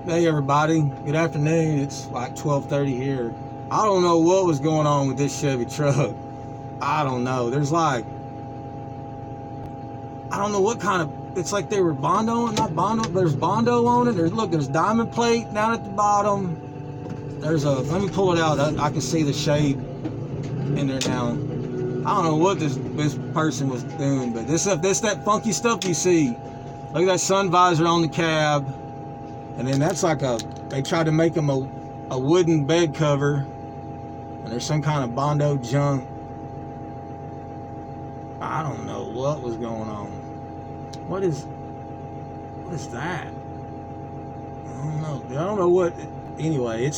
Hey everybody, good afternoon. It's like 12:30 here. I don't know what was going on with this Chevy truck. I don't know. There's like, I don't know what kind of, it's like they were Bondo, not Bondo, but there's Bondo on it. There's diamond plate down at the bottom. Let me pull it out. I can see the shade in there now. I don't know what this person was doing, but this that funky stuff you see. Look at that sun visor on the cab. And then that's like they tried to make them a wooden bed cover. And there's some kind of Bondo junk. I don't know what was going on. What is that? I don't know what. Anyway, it's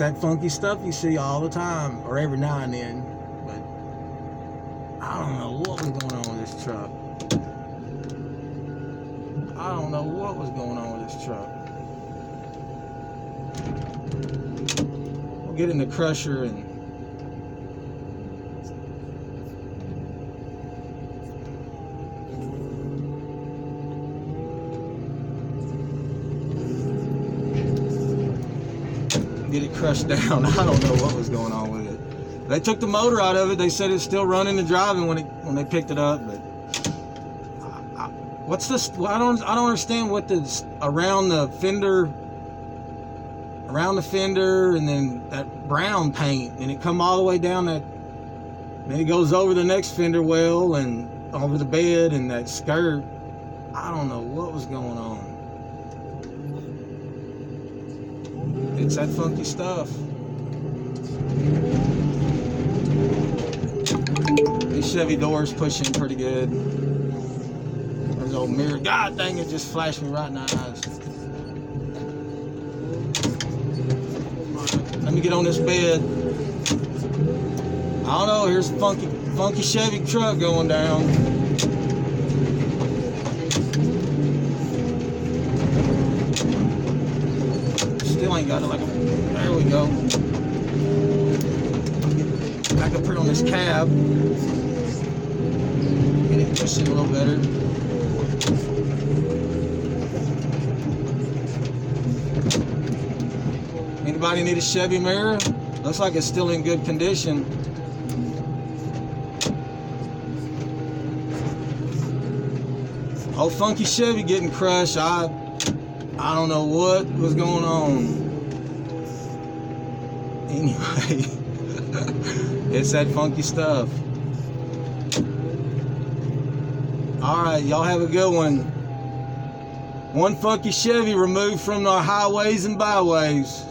that funky stuff you see all the time, or every now and then. But I don't know what was going on with this truck. I don't know what was going on with this truck. We'll get in the crusher and get it crushed down. I don't know what was going on with it. They took the motor out of it. They said it's still running and driving when they picked it up, but what's this? I don't understand what this around the fender, and then that brown paint, and it come all the way down that, and then it goes over the next fender well and over the bed and that skirt. I don't know what was going on. It's that funky stuff. These Chevy doors pushing pretty good. There's old mirror. God dang it, just flashed me right in the eyes. Right, let me get on this bed. I don't know, here's a funky Chevy truck going down. Still ain't got it there we go. I can put it on this cab. Get it pushing a little better. Anybody need a Chevy mirror? Looks like it's still in good condition. Old funky Chevy getting crushed. I don't know what was going on. Anyway, it's that funky stuff. Alright, y'all have a good one. One funky Chevy removed from our highways and byways.